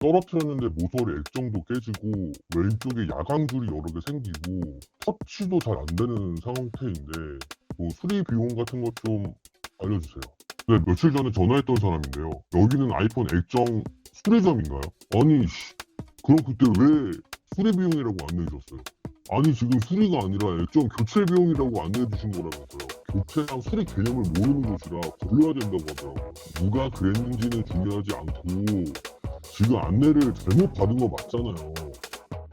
떨어뜨렸는데 모서리 액정도 깨지고 왼쪽에 야광줄이 여러 개 생기고 터치도 잘 안 되는 상태인데 뭐 수리 비용 같은 것 좀 알려주세요. 네, 며칠 전에 전화했던 사람인데요. 여기는 아이폰 액정 수리점인가요? 아니 그럼 그때 왜 수리 비용이라고 안내해 줬어요? 아니 지금 수리가 아니라 액정 교체 비용이라고 안내해 주신 거라면서요. 교체랑 수리 개념을 모르는 곳이라 걸러야 된다고 하더라고요. 누가 그랬는지는 중요하지 않고 지금 안내를 잘못 받은 거 맞잖아요.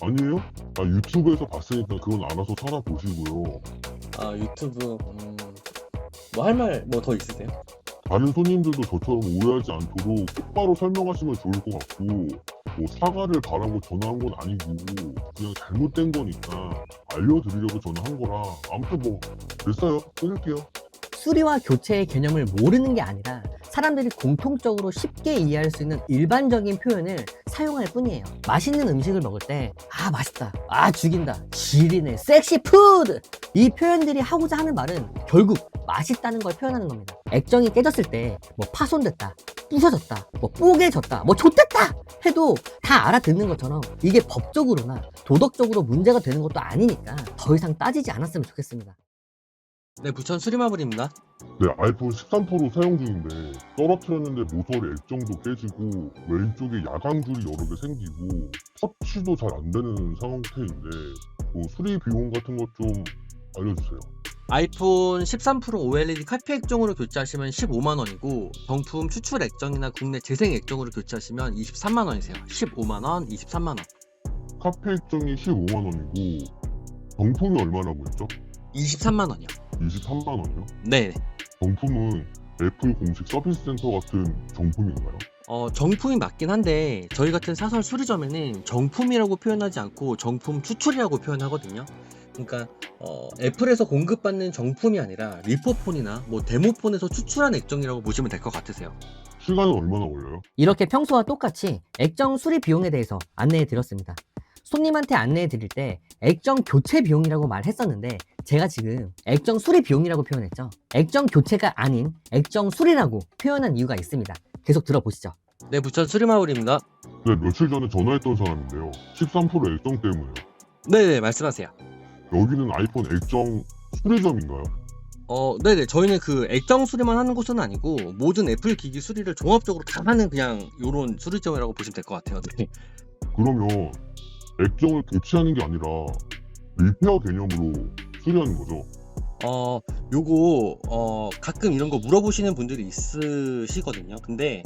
아니에요? 아, 유튜브에서 봤으니까 그건 알아서 찾아보시고요. 아, 유튜브, 뭐 할 말 뭐 더 있으세요? 다른 손님들도 저처럼 오해하지 않도록 똑바로 설명하시면 좋을 것 같고, 뭐 사과를 바라고 전화한 건 아니고 그냥 잘못된 거니까 알려드리려고 전화한 거라. 아무튼 뭐 됐어요. 끊을게요. 수리와 교체의 개념을 모르는 게 아니라 사람들이 공통적으로 쉽게 이해할 수 있는 일반적인 표현을 사용할 뿐이에요. 맛있는 음식을 먹을 때 아 맛있다, 아 죽인다, 지리네, 섹시 푸드, 이 표현들이 하고자 하는 말은 결국 맛있다는 걸 표현하는 겁니다. 액정이 깨졌을 때 뭐 파손됐다, 부서졌다, 뭐 뽀개졌다, 뭐 좆됐다 해도 다 알아듣는 것처럼 이게 법적으로나 도덕적으로 문제가 되는 것도 아니니까 더 이상 따지지 않았으면 좋겠습니다. 네, 부천 수리마블입니다. 네, 아이폰 13 프로 사용 중인데 떨어뜨렸는데 모서리 액정도 깨지고 왼쪽에 야광줄이 여러 개 생기고 터치도 잘 안 되는 상태인데 뭐 수리 비용 같은 것 좀 알려주세요. 아이폰 13 프로 OLED 카피 액정으로 교체하시면 15만원이고 정품 추출 액정이나 국내 재생 액정으로 교체하시면 23만원이세요. 15만원, 23만원. 카페 액정이 15만 원이고 정품이 얼마라고 했죠? 23만원이요. 23만 원이요? 네. 정품은 애플 공식 서비스 센터 같은 정품인가요? 정품이 맞긴 한데 저희 같은 사설 수리점에는 정품이라고 표현하지 않고 정품 추출이라고 표현하거든요. 그러니까 애플에서 공급받는 정품이 아니라 리포폰이나 뭐 데모폰에서 추출한 액정이라고 보시면 될 것 같으세요. 시간은 얼마나 걸려요? 이렇게 평소와 똑같이 액정 수리 비용에 대해서 안내해 드렸습니다. 손님한테 안내해 드릴 때 액정 교체 비용이라고 말했었는데 제가 지금 액정 수리 비용이라고 표현했죠. 액정 교체가 아닌 액정 수리라고 표현한 이유가 있습니다. 계속 들어보시죠. 네, 부천 수리마블입니다. 네, 며칠 전에 전화했던 사람인데요. 13 프로 액정 때문에요. 네네, 말씀하세요. 여기는 아이폰 액정 수리점인가요? 네네, 저희는 그 액정 수리만 하는 곳은 아니고 모든 애플 기기 수리를 종합적으로 다 하는 그냥 요런 수리점이라고 보시면 될 것 같아요. 네. 그러면 액정을 교체하는 게 아니라 리페어 개념으로 수리하는 거죠? 요거 가끔 이런 거 물어보시는 분들이 있으시거든요. 근데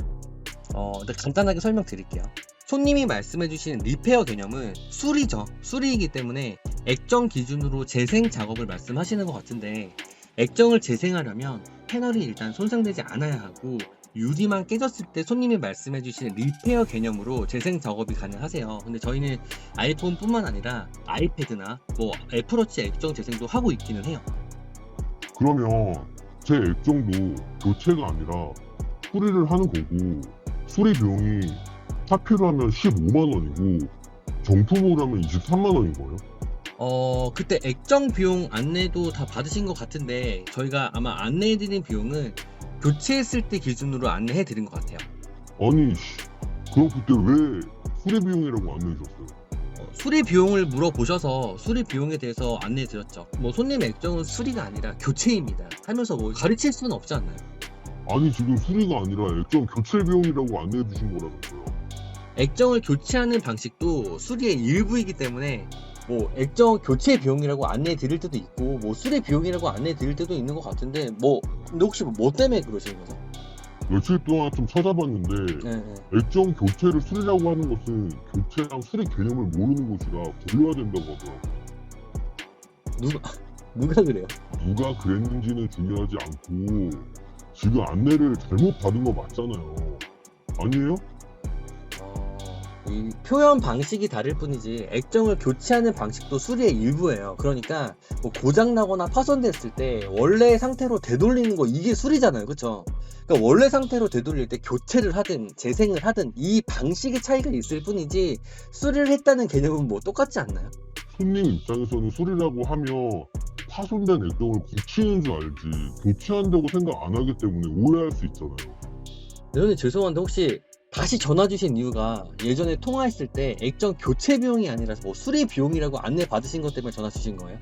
일단 간단하게 설명드릴게요. 손님이 말씀해주신 리페어 개념은 수리죠. 수리이기 때문에 액정 기준으로 재생 작업을 말씀하시는 것 같은데 액정을 재생하려면 패널이 일단 손상되지 않아야 하고 유리만 깨졌을 때 손님이 말씀해주신 리페어 개념으로 재생 작업이 가능하세요. 근데 저희는 아이폰뿐만 아니라 아이패드나 뭐 애플워치 액정 재생도 하고 있기는 해요. 그러면 제 액정도 교체가 아니라 수리를 하는 거고 수리 비용이 카피로 하면 15만 원이고 정품으로 하면 23만 원인 거예요? 그때 액정 비용 안내도 다 받으신 것 같은데 저희가 아마 안내해드린 비용은 교체했을 때 기준으로 안내해드린 것 같아요. 아니 그럼 그때 왜 수리 비용이라고 안내해 줬어요? 수리 비용을 물어보셔서 수리 비용에 대해서 안내해드렸죠. 뭐 손님 액정은 수리가 아니라 교체입니다 하면서 뭐 가르칠 수는 없지 않나요? 아니 지금 수리가 아니라 액정 교체 비용이라고 안내해 주신 거라면서요. 액정을 교체하는 방식도 수리의 일부이기 때문에 뭐 액정 교체 비용이라고 안내해 드릴 때도 있고 뭐 수리 비용이라고 안내해 드릴 때도 있는 것 같은데 근데 혹시 뭐 때문에 그러시는 거죠? 며칠 동안 좀 찾아봤는데 네. 액정 교체를 수리라고 하는 것은 교체랑 수리 개념을 모르는 곳이라 걸러야 된다고 하더라고요. 누가 그래요? 누가 그랬는지는 중요하지 않고 지금 안내를 잘못 받은 거 맞잖아요. 아니에요? 이 표현 방식이 다를 뿐이지 액정을 교체하는 방식도 수리의 일부예요. 그러니까 뭐 고장나거나 파손됐을 때 원래 상태로 되돌리는 거 이게 수리잖아요. 그쵸? 그러니까 원래 상태로 되돌릴 때 교체를 하든 재생을 하든 이 방식의 차이가 있을 뿐이지 수리를 했다는 개념은 뭐 똑같지 않나요? 손님 입장에서는 수리라고 하면 파손된 액정을 고치는 줄 알지 교체한다고 생각 안 하기 때문에 오해할 수 있잖아요. 대표님 죄송한데 혹시 다시 전화 주신 이유가 예전에 통화했을 때 액정 교체 비용이 아니라 뭐 수리 비용이라고 안내 받으신 것 때문에 전화 주신 거예요?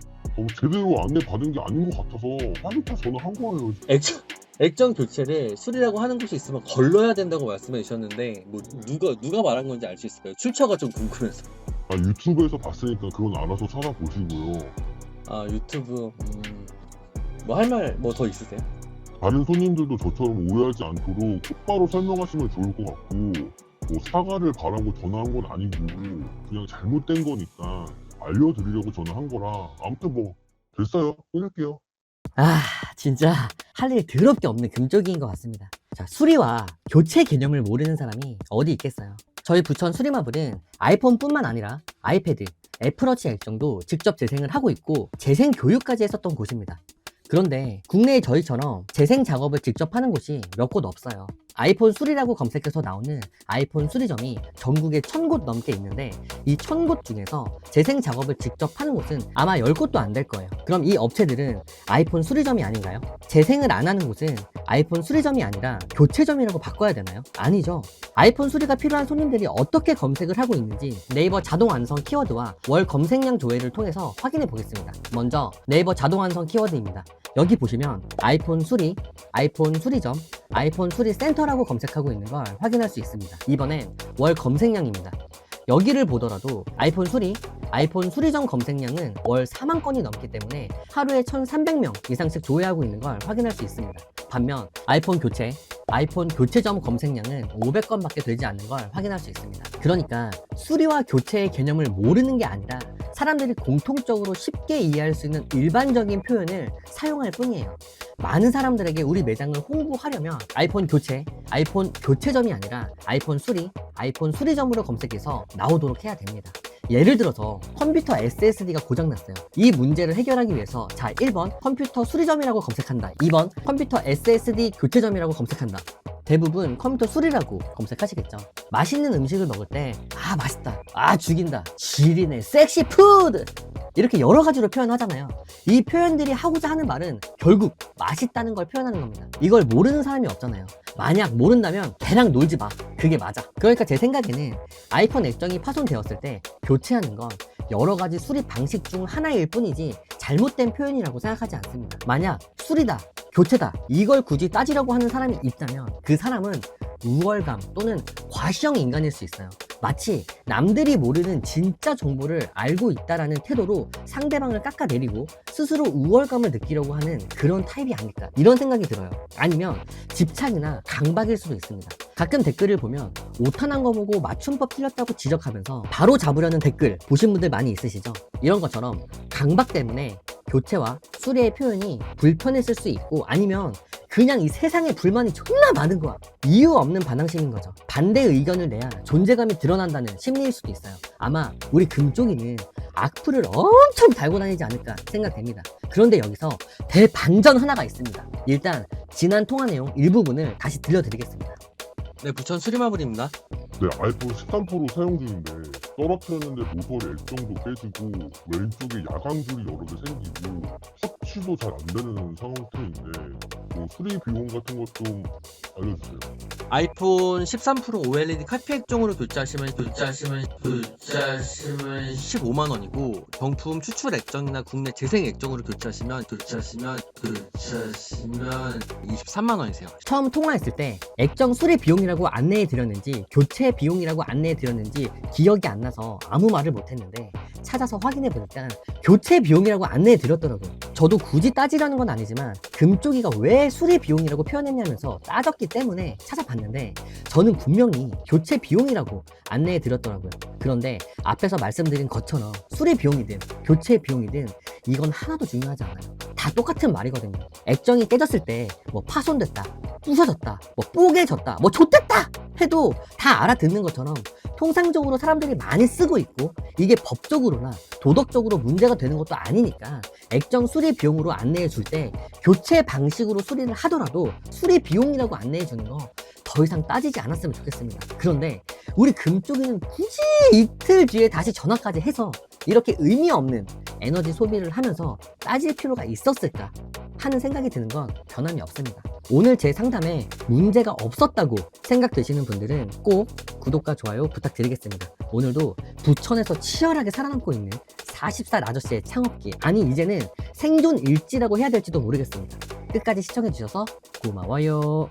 제대로 안내 받은 게 아닌 것 같아서 화기타 전화한 거예요. 액정 교체를 수리라고 하는 곳이 있으면 걸러야 된다고 말씀해 주셨는데 뭐 누가 말한 건지 알 수 있을까요? 출처가 좀 궁금해서. 유튜브에서 봤으니까 그건 알아서 찾아보시고요. 아 유튜브 뭐 할 말 뭐 더 있으세요? 다른 손님들도 저처럼 오해하지 않도록 똑바로 설명하시면 좋을 것 같고, 뭐 사과를 바라고 전화한 건 아니고 그냥 잘못된 거니까 알려드리려고 전화한 거라. 아무튼 뭐 됐어요. 끊을게요. 아, 진짜 할 일 더럽게 없는 금쪽이인 것 같습니다. 자, 수리와 교체 개념을 모르는 사람이 어디 있겠어요. 저희 부천 수리마블은 아이폰뿐만 아니라 아이패드, 애플워치 액정도 직접 재생을 하고 있고 재생 교육까지 했었던 곳입니다. 그런데 국내에 저희처럼 재생 작업을 직접 하는 곳이 몇 곳 없어요. 아이폰 수리라고 검색해서 나오는 아이폰 수리점이 전국에 1000곳 넘게 있는데 이 1000곳 중에서 재생 작업을 직접 하는 곳은 아마 10곳도 안 될 거예요. 그럼 이 업체들은 아이폰 수리점이 아닌가요? 재생을 안 하는 곳은 아이폰 수리점이 아니라 교체점이라고 바꿔야 되나요? 아니죠. 아이폰 수리가 필요한 손님들이 어떻게 검색을 하고 있는지 네이버 자동 완성 키워드와 월 검색량 조회를 통해서 확인해 보겠습니다. 먼저 네이버 자동 완성 키워드입니다. 여기 보시면 아이폰 수리, 아이폰 수리점, 아이폰 수리 센터라고 검색하고 있는 걸 확인할 수 있습니다. 이번엔 월 검색량입니다. 여기를 보더라도 아이폰 수리, 아이폰 수리점 검색량은 월 4만 건이 넘기 때문에 하루에 1300명 이상씩 조회하고 있는 걸 확인할 수 있습니다. 반면 아이폰 교체, 아이폰 교체점 검색량은 500건밖에 되지 않는 걸 확인할 수 있습니다. 그러니까 수리와 교체의 개념을 모르는 게 아니라 사람들이 공통적으로 쉽게 이해할 수 있는 일반적인 표현을 사용할 뿐이에요. 많은 사람들에게 우리 매장을 홍보하려면 아이폰 교체, 아이폰 교체점이 아니라 아이폰 수리, 아이폰 수리점으로 검색해서 나오도록 해야 됩니다. 예를 들어서 컴퓨터 SSD가 고장났어요. 이 문제를 해결하기 위해서 자 1번 컴퓨터 수리점이라고 검색한다. 2번 컴퓨터 SSD 교체점이라고 검색한다. 대부분 컴퓨터 수리라고 검색하시겠죠. 맛있는 음식을 먹을 때 아 맛있다, 아 죽인다, 지리네, 섹시 푸드 이렇게 여러 가지로 표현하잖아요. 이 표현들이 하고자 하는 말은 결국 맛있다는 걸 표현하는 겁니다. 이걸 모르는 사람이 없잖아요. 만약 모른다면 걔랑 놀지 마. 그게 맞아. 그러니까 제 생각에는 아이폰 액정이 파손되었을 때 교체하는 건 여러 가지 수리 방식 중 하나일 뿐이지 잘못된 표현이라고 생각하지 않습니다. 만약 수리다, 교체다 이걸 굳이 따지려고 하는 사람이 있다면 그 사람은 우월감 또는 과시형 인간일 수 있어요. 마치 남들이 모르는 진짜 정보를 알고 있다라는 태도로 상대방을 깎아내리고 스스로 우월감을 느끼려고 하는 그런 타입이 아닐까 이런 생각이 들어요. 아니면 집착이나 강박일 수도 있습니다. 가끔 댓글을 보면 오타난 거 보고 맞춤법 틀렸다고 지적하면서 바로 잡으려는 댓글 보신 분들 많이 있으시죠? 이런 것처럼 강박 때문에 교체와 수리의 표현이 불편했을 수 있고 아니면 그냥 이 세상에 불만이 존나 많은 거야. 이유 없는 반항심인 거죠. 반대 의견을 내야 존재감이 드러난다는 심리일 수도 있어요. 아마 우리 금쪽이는 악플을 엄청 달고 다니지 않을까 생각됩니다. 그런데 여기서 대반전 하나가 있습니다. 일단 지난 통화 내용 일부분을 다시 들려드리겠습니다. 네, 부천 수리마블입니다. 네, 아이폰 13 프로 사용 중인데 떨어뜨렸는데 모서리 액정도 깨지고 왼쪽에 야광줄이 여러 개 생기고 터치도 잘 안 되는 상태인데 뭐 수리 비용 같은 것 좀 알려주세요. 아이폰 13 프로 OLED 카피 액정으로 교체하시면 15만 원이고 정품 추출 액정이나 국내 재생 액정으로 교체하시면 23만 원이세요. 처음 통화했을 때 액정 수리 비용이라고 안내해 드렸는지 교체 비용이라고 안내해 드렸는지 기억이 안 나서 아무 말을 못 했는데 찾아서 확인해 보니까 교체 비용이라고 안내해 드렸더라고요. 저도 굳이 따지려는 건 아니지만 금쪽이가 왜 수리 비용이라고 표현했냐면서 따졌기 때문에 찾아봤는데 저는 분명히 교체 비용이라고 안내해 드렸더라고요. 그런데 앞에서 말씀드린 것처럼 수리 비용이든 교체 비용이든 이건 하나도 중요하지 않아요. 다 똑같은 말이거든요. 액정이 깨졌을 때 뭐 파손됐다, 부서졌다, 뭐 뽀개졌다, 뭐 좆됐다 해도 다 알아듣는 것처럼 통상적으로 사람들이 많이 쓰고 있고 이게 법적으로나 도덕적으로 문제가 되는 것도 아니니까 액정 수리 비용으로 안내해 줄 때 교체 방식으로 수리를 하더라도 수리 비용이라고 안내해 주는 거 더 이상 따지지 않았으면 좋겠습니다. 그런데 우리 금쪽이는 굳이 이틀 뒤에 다시 전화까지 해서 이렇게 의미 없는 에너지 소비를 하면서 따질 필요가 있었을까? 하는 생각이 드는 건 변함이 없습니다. 오늘 제 상담에 문제가 없었다고 생각되시는 분들은 꼭 구독과 좋아요 부탁드리겠습니다. 오늘도 부천에서 치열하게 살아남고 있는 40살 아저씨의 창업기, 아니 이제는 생존 일지라고 해야 될지도 모르겠습니다. 끝까지 시청해주셔서 고마워요.